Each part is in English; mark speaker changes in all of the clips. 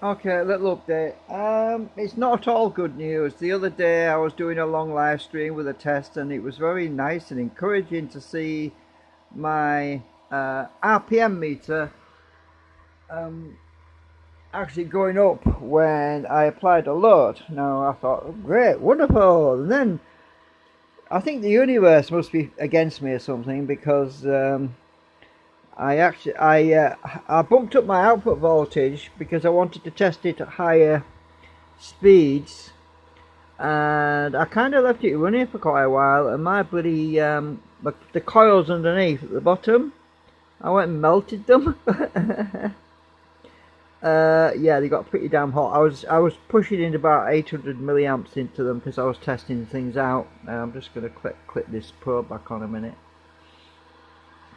Speaker 1: Okay, a little update. It's not at all good news. The other day I was doing a long live stream with a test, and it was very nice and encouraging to see my RPM meter um, actually going up when I applied a load. Now I thought, oh, great, wonderful. And then I think the universe must be against me or something because I bumped up my output voltage because I wanted to test it at higher speeds, and I kind of left it running for quite a while, and my bloody the coils underneath at the bottom, I went and melted them. Yeah, they got pretty damn hot. I was pushing in about 800 milliamps into them because I was testing things out. I'm just going to click this probe back on a minute.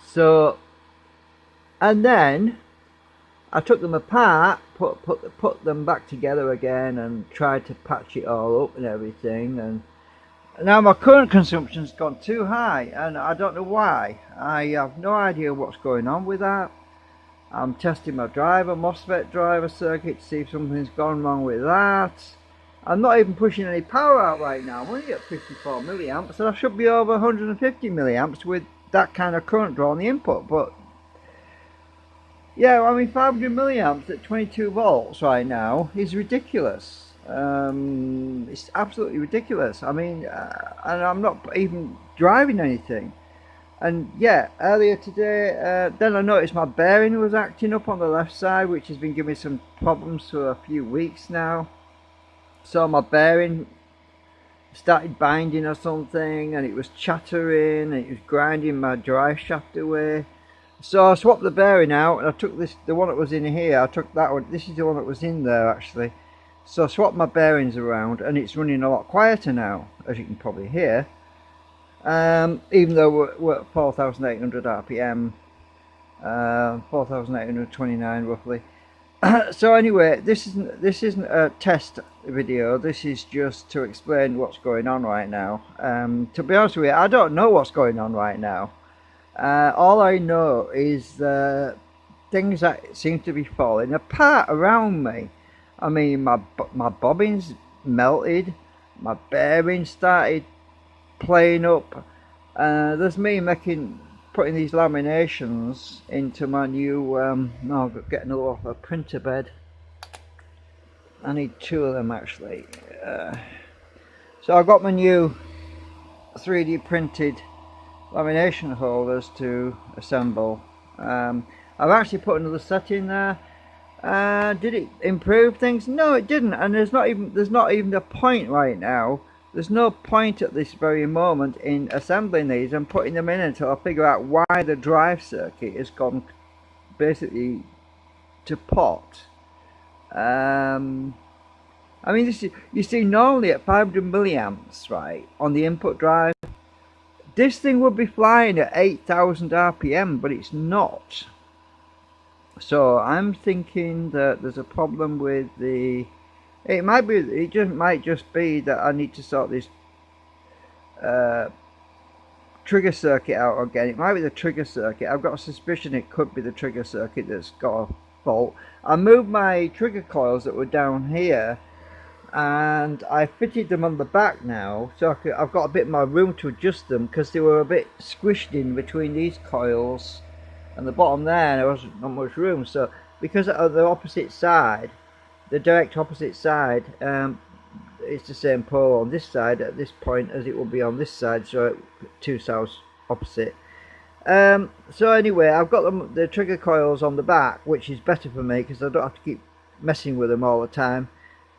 Speaker 1: So, and then I took them apart, put them back together again, and tried to patch it all up and everything. And now my current consumption's gone too high, and I don't know why. I have no idea what's going on with that. I'm testing my MOSFET driver circuit to see if something's gone wrong with that. I'm not even pushing any power out right now. I'm only at 54 milliamps, and I should be over 150 milliamps with that kind of current draw on the input. But yeah, I mean 500 milliamps at 22 volts right now is ridiculous. It's absolutely ridiculous. I mean, and I'm not even driving anything. And yeah, earlier today, then I noticed my bearing was acting up on the left side, which has been giving me some problems for a few weeks now. So my bearing started binding or something, and it was chattering, and it was grinding my drive shaft away. So I swapped the bearing out, and I took the one that was in here, I took that one. This is the one that was in there actually. So I swapped my bearings around, and it's running a lot quieter now, as you can probably hear. Even though we're at 4,800 RPM, 4,829 roughly. So anyway, this isn't a test video. This is just to explain what's going on right now. To be honest with you, I don't know what's going on right now. All I know is things that seem to be falling apart around me. I mean, my bobbins melted, my bearings started playing up. There's me putting these laminations into my new. No, I've got to get another off a printer bed. I need two of them actually. So I've got my new 3D printed lamination holders to assemble. I've actually put another set in there. Did it improve things? No, it didn't. And there's not even a point right now. There's no point at this very moment in assembling these and putting them in until I figure out why the drive circuit has gone basically to pot. I mean, you see, normally at 500 milliamps, right, on the input drive, this thing would be flying at 8,000 RPM, but it's not. So I'm thinking that there's a problem with the. Might just be that I need to sort this trigger circuit out again. It might be the trigger circuit. I've got a suspicion it could be the trigger circuit that's got a fault. I moved my trigger coils that were down here, and I fitted them on the back now, so I've got a bit more room to adjust them because they were a bit squished in between these coils and the bottom there wasn't not much room. So because of the opposite side, the direct opposite side, it's the same pole on this side at this point as it will be on this side, so two sides opposite. So anyway, I've got the trigger coils on the back, which is better for me because I don't have to keep messing with them all the time.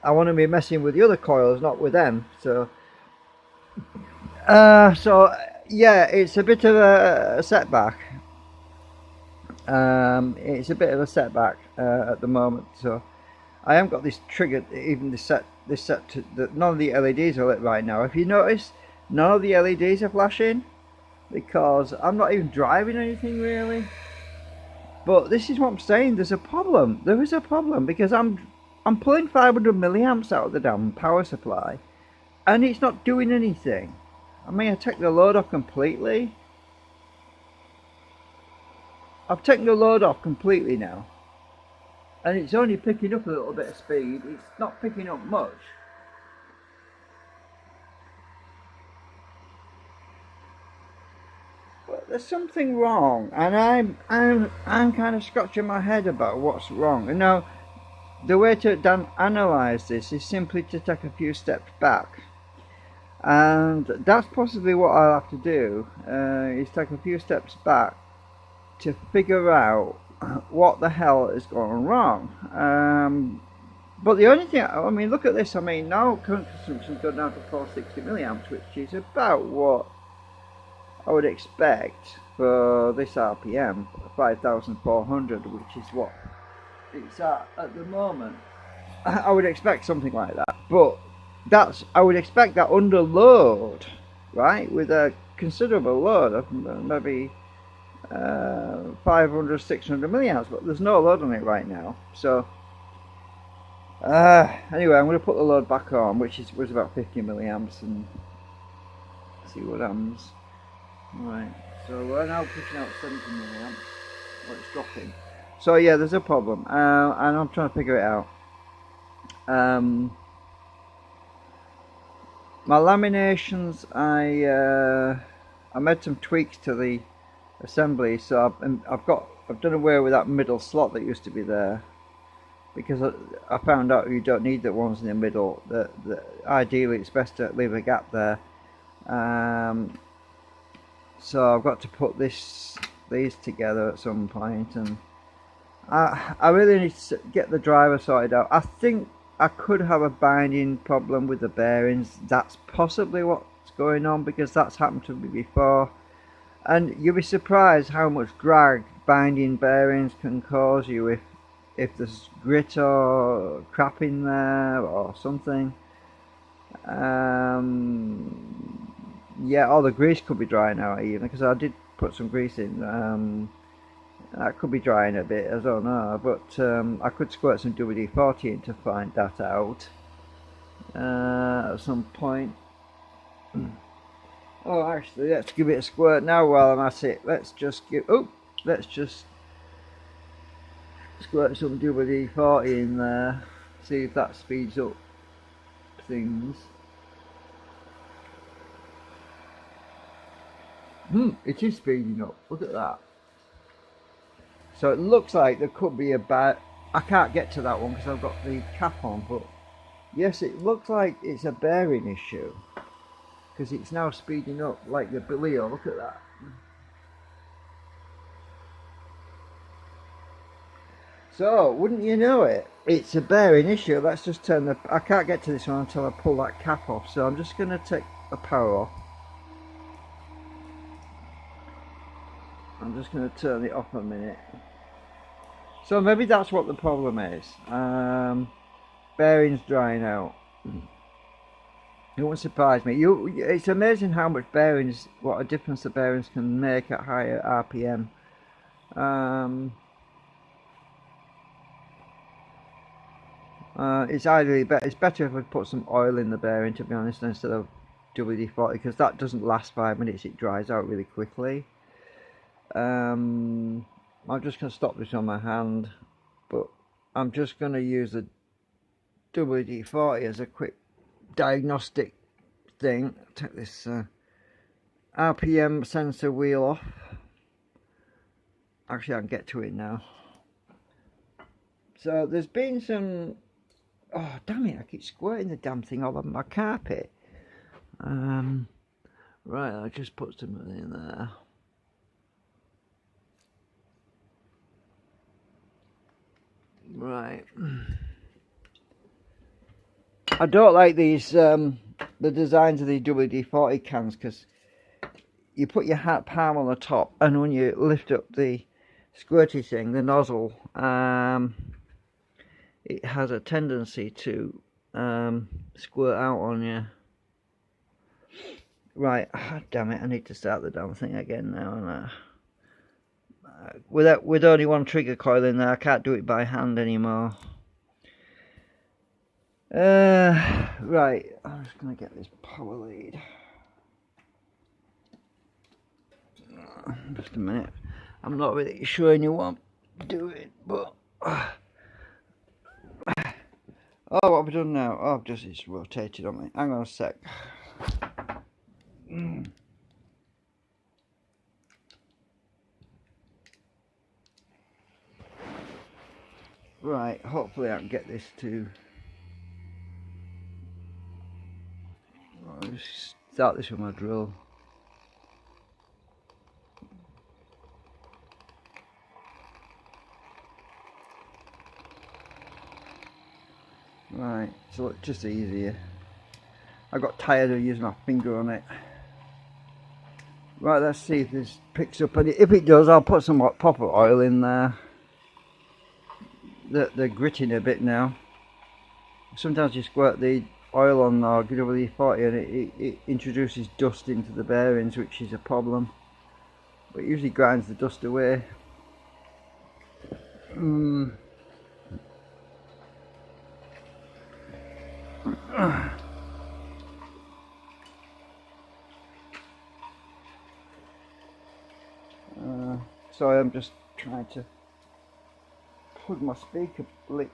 Speaker 1: I want to be messing with the other coils, not with them. So yeah, it's a bit of a setback. It's a bit of a setback at the moment. So I haven't got this trigger, even this set none of the LEDs are lit right now. If you notice, none of the LEDs are flashing because I'm not even driving anything really. But this is what I'm saying, there's a problem. There is a problem because I'm pulling 500 milliamps out of the damn power supply and it's not doing anything. I mean, I take the load off completely. I've taken the load off completely now. and it's only picking up a little bit of speed. It's not picking up much. But there's something wrong, and I'm kind of scratching my head about what's wrong. And now the way to analyze this is simply to take a few steps back, and that's possibly what I'll have to do. Is take a few steps back to figure out what the hell is going wrong. But the only thing, I mean, look at this. I mean, now current consumption's gone down to 460 milliamps, which is about what I would expect for this RPM, 5400, which is what it's at the moment. I would expect something like that, but I would expect that under load, right, with a considerable load of maybe 500, 600 milliamps, but there's no load on it right now. So anyway, I'm going to put the load back on, which was about 50 milliamps, and see what happens. Right, so we're now pushing out 70 milliamps. Oh, it's dropping. So yeah, there's a problem, and I'm trying to figure it out. My laminations, I made some tweaks to the assembly, so I've done away with that middle slot that used to be there, because I found out you don't need the ones in the middle. Ideally it's best to leave a gap there. So I've got to put these together at some point, and I really need to get the driver sorted out. I think I could have a binding problem with the bearings. That's possibly what's going on, because that's happened to me before. And you'll be surprised how much drag binding bearings can cause you if there's grit or crap in there or something. Yeah, all the grease could be drying out even, because I did put some grease in. That could be drying a bit, I don't know, but I could squirt some WD-40 in to find that out at some point. Oh, actually, let's give it a squirt now while I'm at it. Let's just squirt some WD-40 in there, see if that speeds up things. It is speeding up, look at that. So it looks like there could be I can't get to that one because I've got the cap on, but yes, it looks like it's a bearing issue, because it's now speeding up like the Leo, look at that. So, wouldn't you know it, it's a bearing issue. Let's just turn I can't get to this one until I pull that cap off, so I'm just going to take the power off. I'm just going to turn it off a minute. So maybe that's what the problem is. Bearings drying out. It won't surprise me. It's amazing how much what a difference the bearings can make at higher RPM. It's better if we put some oil in the bearing, to be honest, instead of WD-40, because that doesn't last 5 minutes. It dries out really quickly. I'm just going to stop this on my hand, but I'm just going to use the WD-40 as a quick diagnostic thing. Take this RPM sensor wheel off. Actually, I can get to it now. So there's been some, oh damn it, I keep squirting the damn thing all over my carpet. Right, I'll just put some in there. Right, I don't like these the designs of these WD-40 cans, because you put your palm on the top, and when you lift up the squirty thing, the nozzle, it has a tendency to squirt out on you. Right, damn it, I need to start the damn thing again now, and with only one trigger coil in there, I can't do it by hand anymore. Right, I'm just gonna get this power lead. Just a minute. I'm not really showing you what I'm doing, but Oh, what have I done now? Oh, I've just, it's rotated on me. Hang on a sec. Right, hopefully I can get this to... I'll just start this with my drill. Right, so it's just easier. I got tired of using my finger on it. Right, let's see if this picks up any. If it does, I'll put some proper oil in there. They're gritting a bit now. Sometimes you squirt the oil on our WD-40 and it introduces dust into the bearings, which is a problem. But it usually grinds the dust away. Sorry, I'm just trying to plug my speaker,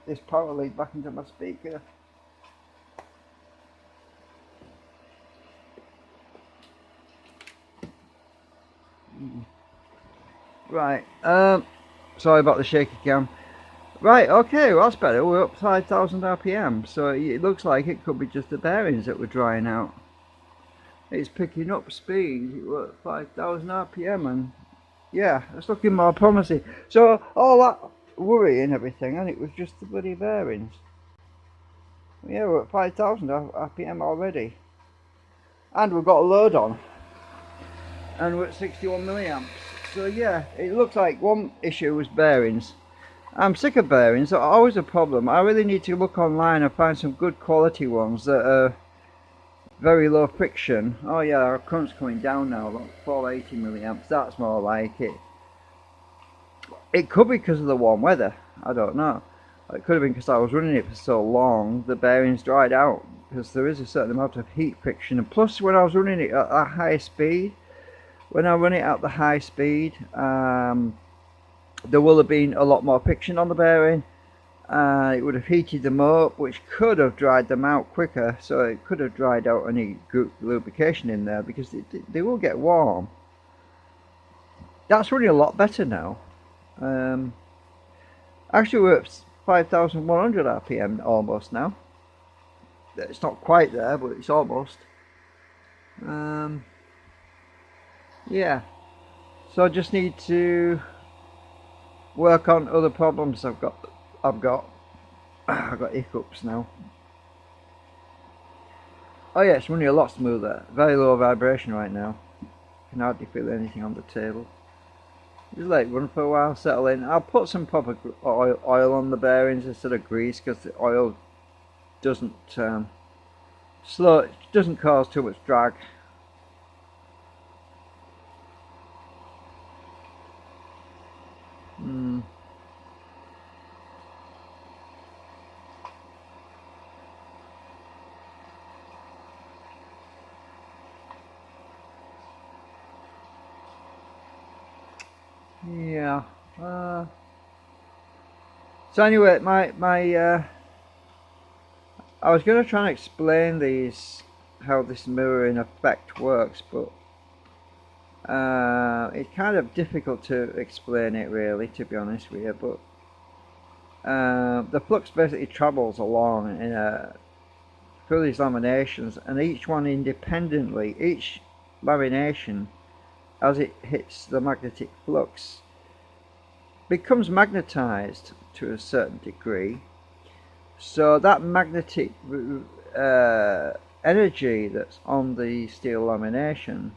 Speaker 1: this power lead back into my speaker. Right, sorry about the shaky cam. Right, okay, well that's better. We're up 5,000 RPM, so it looks like it could be just the bearings that were drying out. It's picking up speed. We're at 5,000 RPM, and yeah, it's looking more promising. So all that worry and everything, and it was just the bloody bearings. Yeah, we're at 5,000 RPM already, and we've got a load on, and we're at 61 milliamps. So yeah, it looks like one issue was bearings. I'm sick of bearings. They're always a problem. I really need to look online and find some good quality ones that are very low friction. Oh yeah, our current's coming down now, about 480 milliamps. That's more like it. It could be because of the warm weather. I don't know. It could have been because I was running it for so long, the bearings dried out, because there is a certain amount of heat friction. And plus, when I was running it at a high speed, when I run it at the high speed, there will have been a lot more friction on the bearing. It would have heated them up, which could have dried them out quicker, so it could have dried out any lubrication in there, because they will get warm. That's running a lot better now. Actually, we're at 5,100 RPM almost now. It's not quite there, but it's almost. Yeah, so I just need to work on other problems I've got hiccups now. Oh yeah, it's running a lot smoother. Very low vibration right now. Can hardly feel anything on the table. Just let it run for a while, settle in. I'll put some proper oil on the bearings instead of grease, because the oil doesn't doesn't cause too much drag. Yeah. So anyway, I was going to try and explain how this mirroring effect works, but it's kind of difficult to explain it really, to be honest with you. But the flux basically travels along through these laminations, and each one independently, each lamination, as it hits the magnetic flux, becomes magnetized to a certain degree. So that magnetic energy that's on the steel lamination,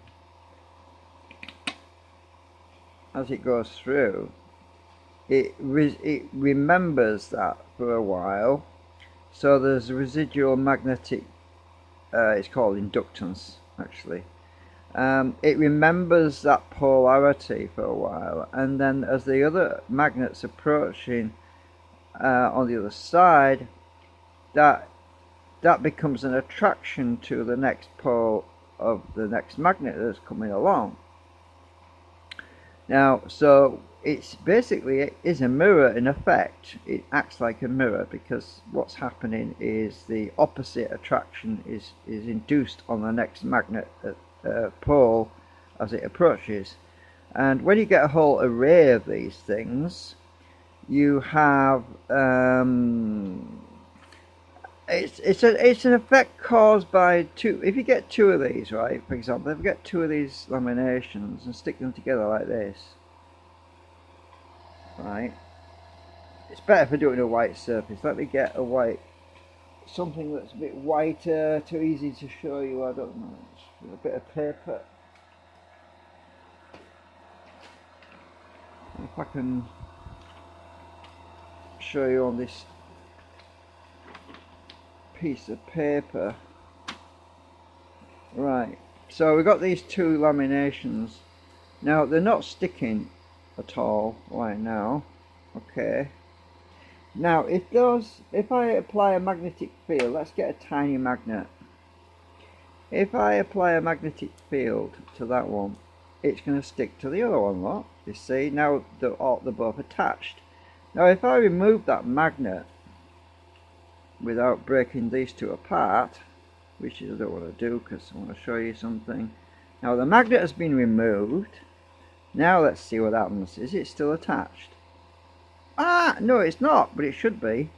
Speaker 1: as it goes through, it remembers that for a while. So there's residual magnetic, it's called inductance actually. It remembers that polarity for a while, and then as the other magnets approaching on the other side, that becomes an attraction to the next pole of the next magnet that's coming along. Now, so it's basically, it is a mirror in effect. It acts like a mirror because what's happening is the opposite attraction is induced on the next magnet pole as it approaches. And when you get a whole array of these things, you have it's an effect caused by two. If you get two of these, right, for example, if you get two of these laminations and stick them together like this, right, it's better if I do it on a white surface. Let me get a white, something that's a bit whiter, too easy to show you, I don't know, a bit of paper. If I can show you on this piece of paper. Right, so we've got these two laminations. Now they're not sticking at all right now. Okay, now if I apply a magnetic field, let's get a tiny magnet. If I apply a magnetic field to that one, it's going to stick to the other one. Look, you see, now they're both attached. Now if I remove that magnet without breaking these two apart, which I don't want to do because I want to show you something. Now the magnet has been removed. Now let's see what happens. Is it still attached? Ah, no, it's not, but it should be.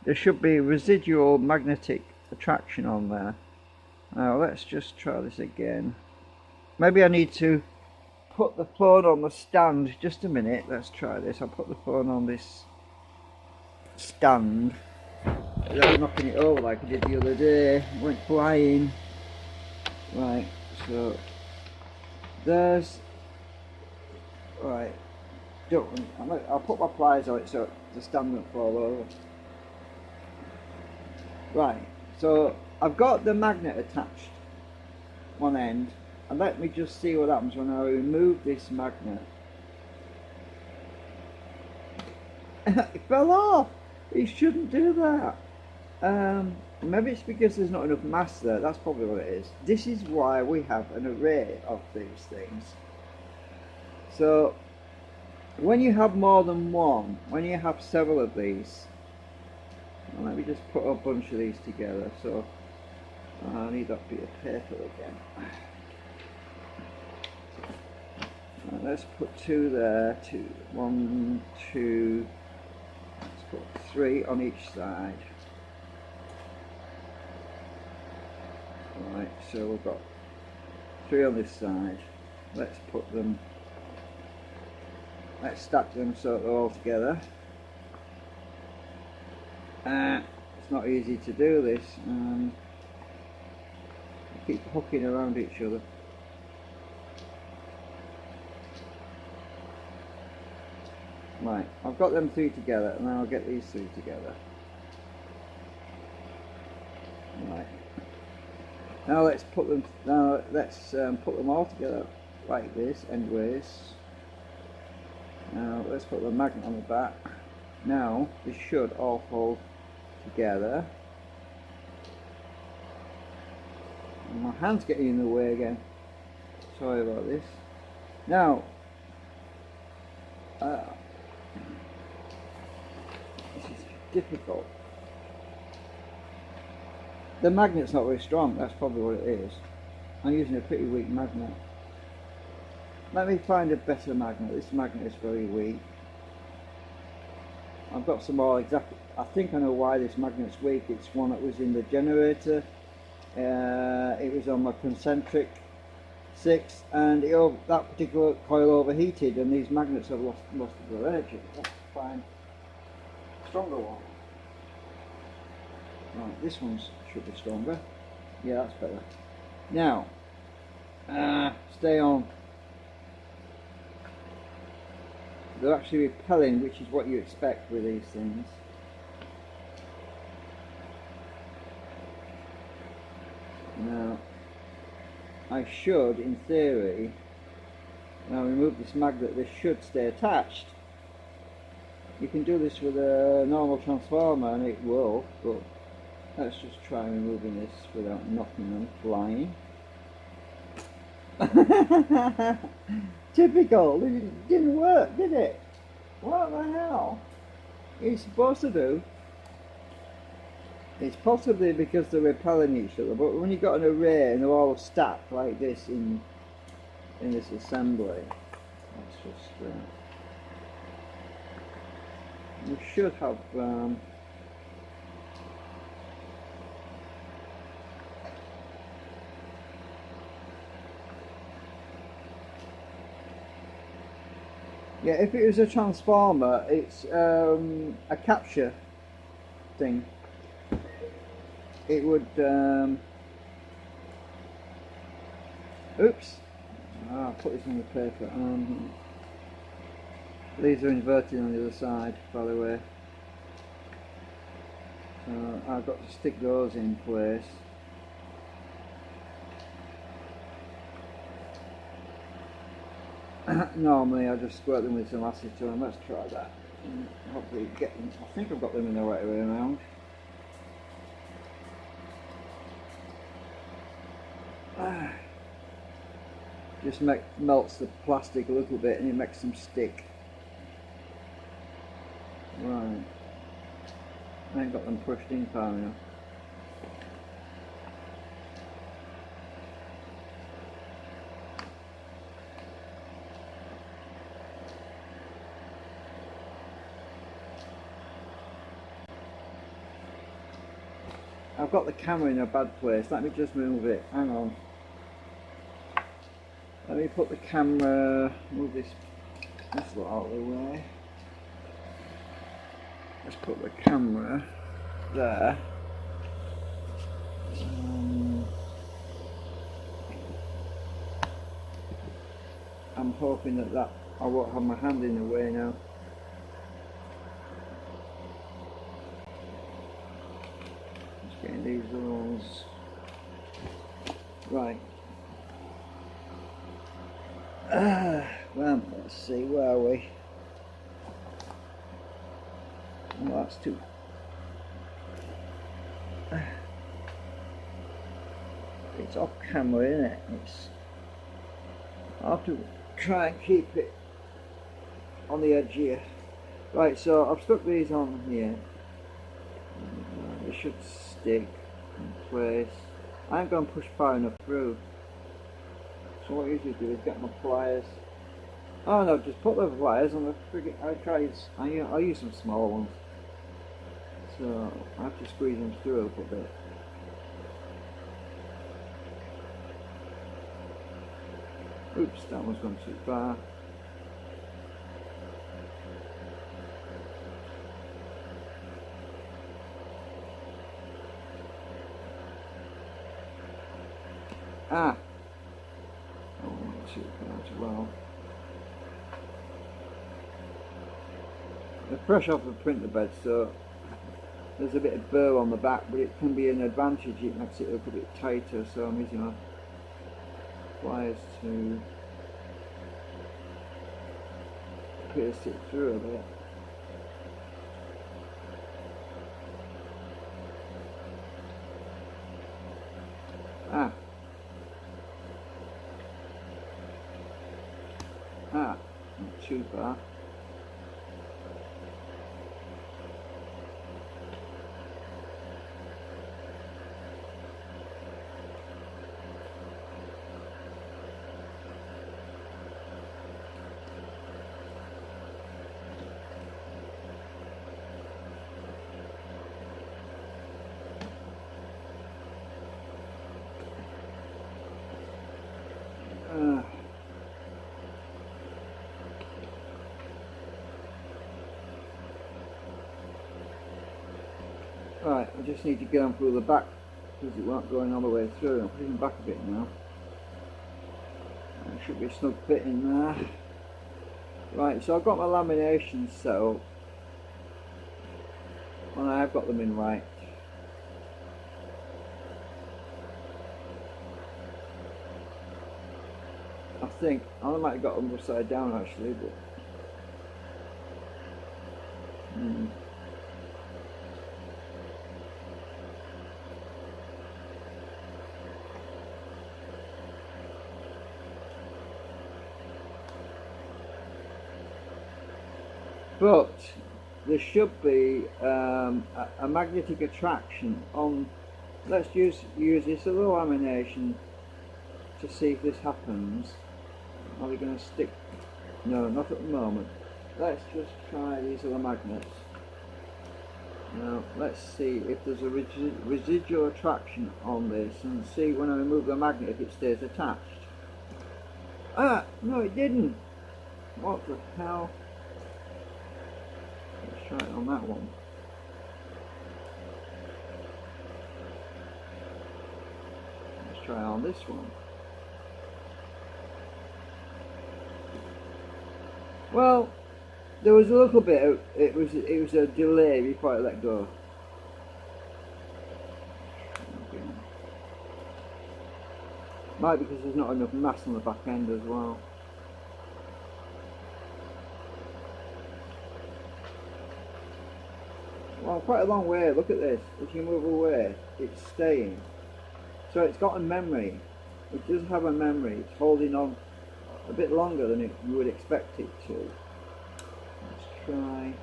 Speaker 1: There should be residual magnetic attraction on there. Now let's just try this again. Maybe I need to put the phone on the stand. Just a minute, let's try this. I'll put the phone on this stand without knocking it over like I did the other day. It went flying. Right, so there's, right, I'll put my pliers on it so the stand won't fall over. Right, so I've got the magnet attached one end, and let me just see what happens when I remove this magnet. It fell off. It shouldn't do that. Maybe it's because there's not enough mass there. That's probably what it is. This is why we have an array of these things. So when you have more than one, when you have several of these, let me just put a bunch of these together. So I need that bit of paper again. Right, let's put two there, two, one, two, let's put three on each side. Right, so we've got three on this side. Let's put them, let's stack them so they're all together. It's not easy to do this. Keep hooking around each other. Right, I've got them three together, and then I'll get these three together. Right. Now let's put them. Now let's put them all together like this, anyways. Now let's put the magnet on the back. Now this should all hold together. And my hand's getting in the way again. Sorry about this. Now. This is difficult. The magnet's not very strong, that's probably what it is. I'm using a pretty weak magnet. Let me find a better magnet. This magnet is very weak. I've got some more exactly. I think I know why this magnet's weak. It's one that was in the generator. It was on my concentric 6, and that particular coil overheated, and these magnets have lost their energy. Let's find a stronger one. Right, this one should be stronger. Yeah, that's better. Now, stay on. They're actually repelling, which is what you expect with these things. Now, I should, in theory, when I remove this magnet, this should stay attached. You can do this with a normal transformer and it will, but let's just try removing this without knocking them flying. Typical. It didn't work, did it? What the hell? It's supposed to do. It's possibly because they're repelling each other, but when you've got an array and they're all stacked like this in this assembly, that's just you should have yeah, if it was a transformer, it's a capture thing. It would oops, I'll put this on the paper. These are inverted on the other side, by the way, so I've got to stick those in place. Normally I just squirt them with some acetone. Let's try that. Hopefully get them. I think I've got them in the right way around. Just melts the plastic a little bit and it makes them stick. Right. I ain't got them pushed in far enough. I've got the camera in a bad place. Let me just move it. Hang on. Let me put the camera, move this lot out of the way. Let's put the camera there. I'm hoping that I won't have my hand in the way now. Just getting these rolls right. Well, let's see, where are we? Oh, that's too. It's off camera, isn't it? I have to try and keep it on the edge here. Right, so I've stuck these on here. They should stick in place. I ain't going to push far enough through. So what I usually do is get my pliers. Oh no, just put the pliers on the friggin'. I'll use some small ones. So I have to squeeze them through a little bit. Oops, that one's gone too far. Ah! Oh, too far as well. The fresh off the printer bed, so there's a bit of burr on the back, but it can be an advantage. It makes it look a bit tighter, so I'm using my pliers to pierce it through a bit. Ah, not too far. Right, I just need to go through the back because it won't going all the way through. I'm pushing back a bit now. There should be a snug fit in there. Right, so I've got my laminations set up and I have got them in right. I think I might have got them upside down actually, but but there should be a magnetic attraction on. Let's use this little lamination to see if this happens. Are they going to stick? No, not at the moment. Let's just try these other magnets. Now let's see if there's a residual attraction on this, and see when I remove the magnet if it stays attached. Ah, no it didn't. What the hell? Let's try it on that one. Let's try it on this one. Well, there was a little bit of, it was a delay before I let go. Okay. Might be because there's not enough mass on the back end as well. Well, quite a long way. Look at this. If you move away, it's staying. So it's got a memory. It does have a memory. It's holding on a bit longer than you would expect it to. Let's try.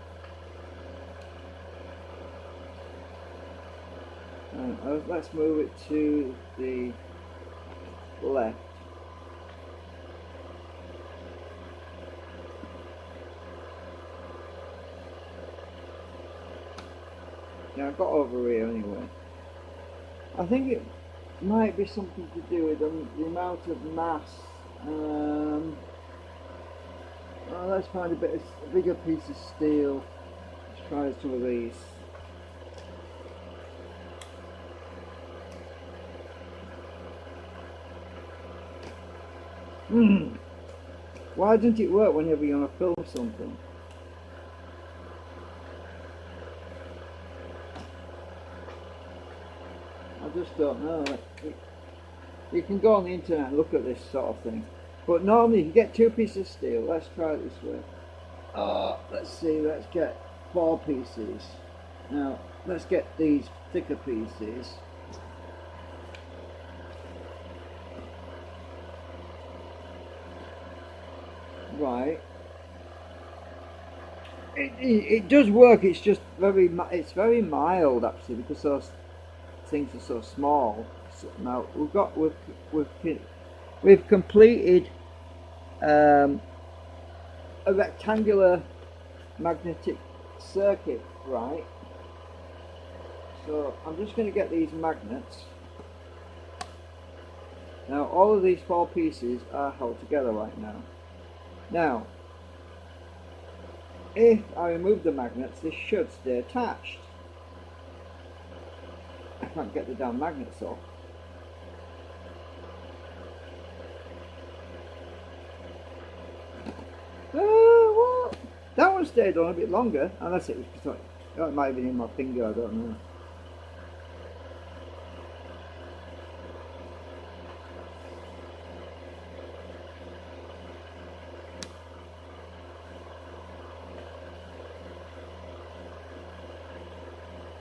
Speaker 1: Let's move it to the left. Yeah, I got over here anyway. I think it might be something to do with the amount of mass. Well, let's find a bigger piece of steel. Let's try some of these. Why doesn't it work whenever you want to film something? I just don't know. You can go on the internet and look at this sort of thing. But normally if you get 2 pieces of steel, let's try it this way. Let's see, let's get 4 pieces. Now, let's get these thicker pieces. Right. It does work, it's just very mild actually, because those things are so small. So now we've completed a rectangular magnetic circuit, right? So I'm just going to get these magnets. Now all of these 4 pieces are held together right now. Now if I remove the magnets, this should stay attached. I can't get the damn magnets off. What? That one stayed on a bit longer, unless it was because it might have been in my finger, I don't know.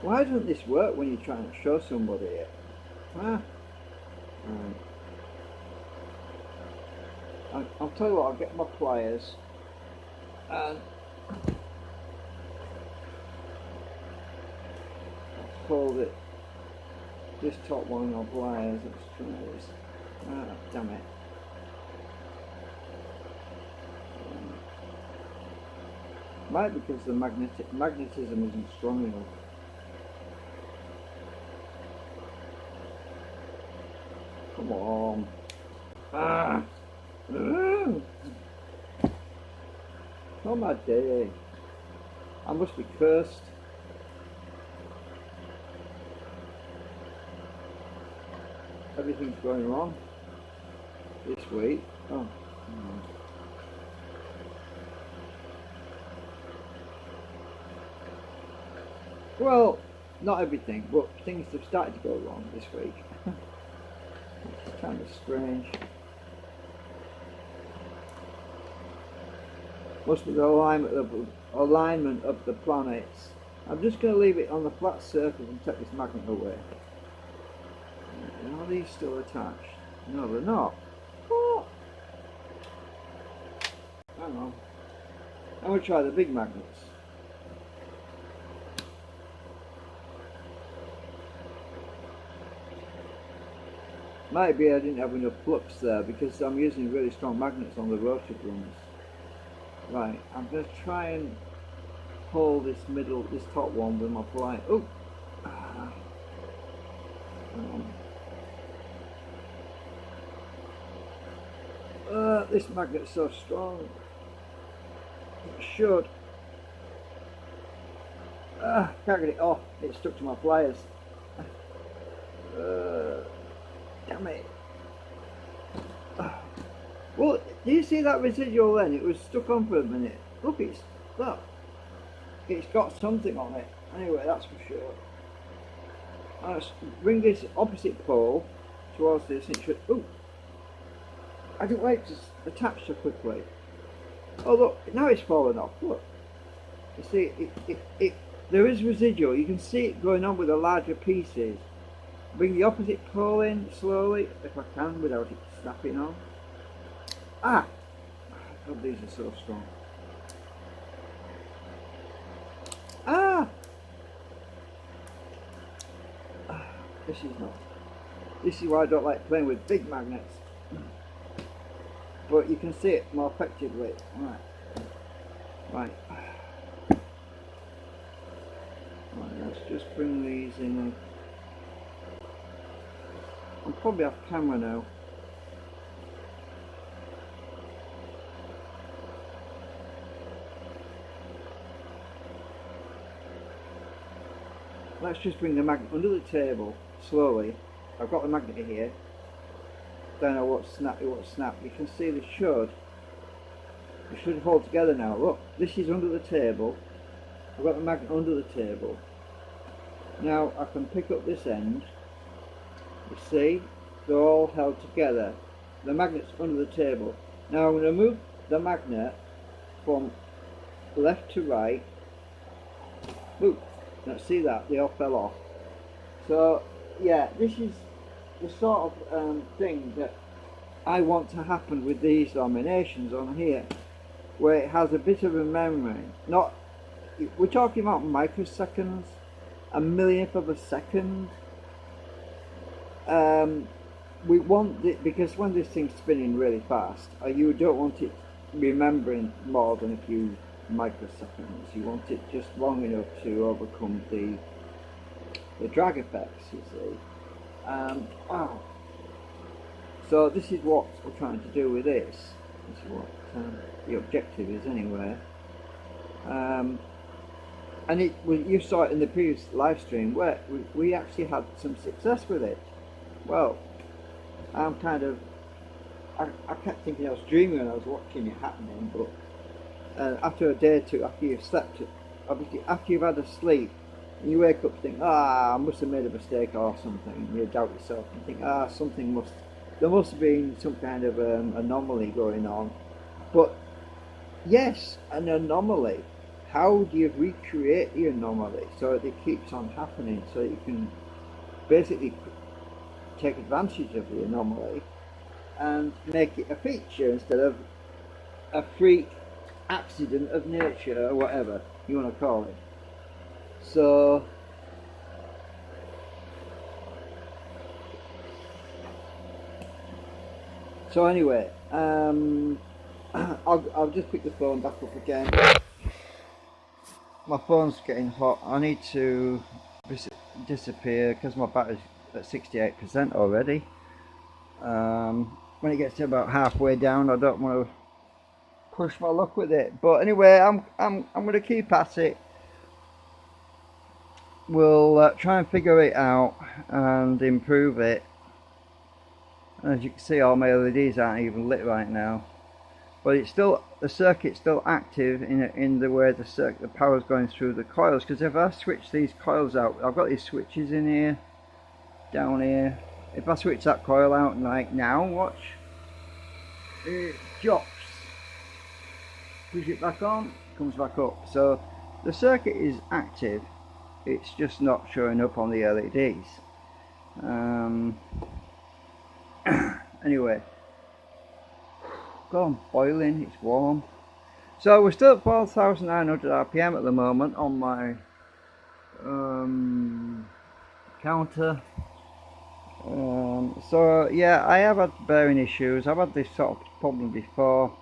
Speaker 1: Why doesn't this work when you're trying to show somebody it? Ah. Right. I'll tell you what, I'll get my pliers and I'll hold it, this top one on pliers. Let's try this. Ah, damn it. Might be because the magnetism isn't strong enough. Come on. Ah. Oh my day. I must be cursed. Everything's going wrong this week. Oh. Well, not everything, but things have started to go wrong this week. It's kind of strange. Must be the alignment of the planets. I'm just going to leave it on the flat surface and take this magnet away. Are these still attached? No, they're not. What? Hang on. I'm going to try the big magnets. Might be I didn't have enough flux there because I'm using really strong magnets on the rotor drums. Right, I'm going to try and pull this top one with my fly. Oh! This magnet's so strong. It should. Can't get it off. It's stuck to my pliers. Damn it. Well, do you see that residual then? It was stuck on for a minute. Look, look. It's got something on it. Anyway, that's for sure. Let's bring this opposite pole towards this. It should. Ooh! I didn't wait to attach so quickly. Oh look, now it's fallen off. Look. You see, there is residual. You can see it going on with the larger pieces. Bring the opposite pole in slowly, if I can, without it snapping on. Ah! God, these are so strong. Ah! This is not. This is why I don't like playing with big magnets. But you can see it more effectively. Right. Right. Right, let's just bring these in. I'm probably off camera now. Let's just bring the magnet under the table slowly. I've got the magnet here. Don't know what snap. You can see it should hold together now. Look, this is under the table. I've got the magnet under the table. Now I can pick up this end. You see, they're all held together. The magnet's under the table. Now I'm going to move the magnet from left to right. Look, now see that? They all fell off. So yeah, this is the sort of thing that I want to happen with these laminations on here, where it has a bit of a memory. We're talking about microseconds, a millionth of a second. We want it because when this thing's spinning really fast, you don't want it remembering more than a few microseconds. You want it just long enough to overcome the drag effects, you see. So this is what we're trying to do with this. This is what the objective is anyway. And you saw it in the previous live stream where we actually had some success with it. Well, I'm kind of, I kept thinking I was dreaming when I was watching it happening, but after a day or two, after you've slept, obviously after you've had a sleep, and you wake up and think, I must have made a mistake or something, and you doubt yourself and think, there must have been some kind of anomaly going on. But yes, an anomaly. How do you recreate the anomaly so that it keeps on happening, so that you can basically take advantage of the anomaly and make it a feature instead of a freak accident of nature or whatever you want to call it. So anyway, I'll just pick the phone back up again. My phone's getting hot. I need to disappear because my battery's at 68% already. When it gets to about halfway down, I don't want to push my luck with it. But anyway, I'm going to keep at it. We'll try and figure it out and improve it. As you can see, all my LEDs aren't even lit right now, but it's still, the circuit's still active in the way the power's going through the coils. Because if I switch these coils out, I've got these switches in here, down here. If I switch that coil out, like now, watch, it drops. Push it back on, comes back up. So the circuit is active. It's just not showing up on the LEDs. Anyway, gone boiling, it's warm. So we're still at 4,900 RPM at the moment on my counter. So yeah, I have had bearing issues. I've had this sort of problem before.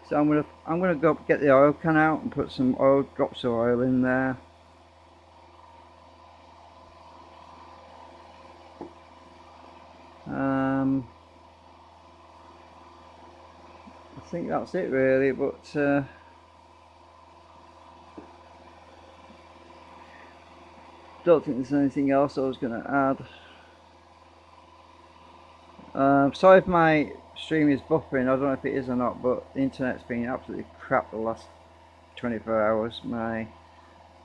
Speaker 1: So I'm gonna go get the oil can out and put some oil drops of oil in there. I think that's it really, but don't think there's anything else I was gonna add. Sorry if my stream is buffering. I don't know if it is or not, but the internet's been absolutely crap the last 24 hours. I'm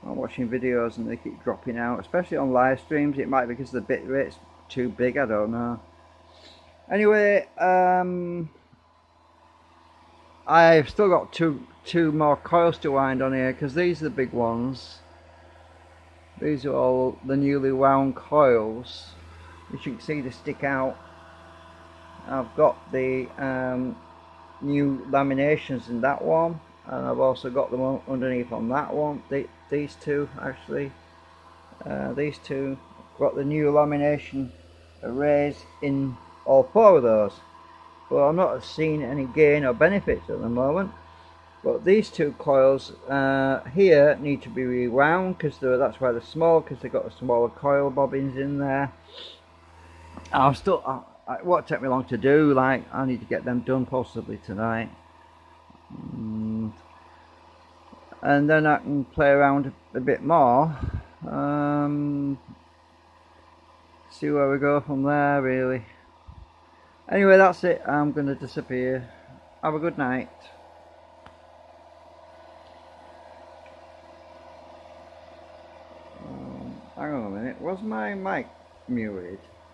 Speaker 1: watching videos and they keep dropping out, especially on live streams. It might be because the bit rate's too big, I don't know. Anyway, I've still got two more coils to wind on here because these are the big ones. These are all the newly wound coils, which you can see they stick out. I've got the new laminations in that one, and I've also got them underneath on that one. These two actually, these two, got the new lamination arrays in all four of those. But I'm not seeing any gain or benefits at the moment. But these two coils here need to be rewound because that's why they're small, because they've got the smaller coil bobbins in there. It won't take me long to do. Like, I need to get them done possibly tonight. And then I can play around a bit more. See where we go from there, really. Anyway, that's it. I'm going to disappear. Have a good night. Hang on a minute. Was my mic muted?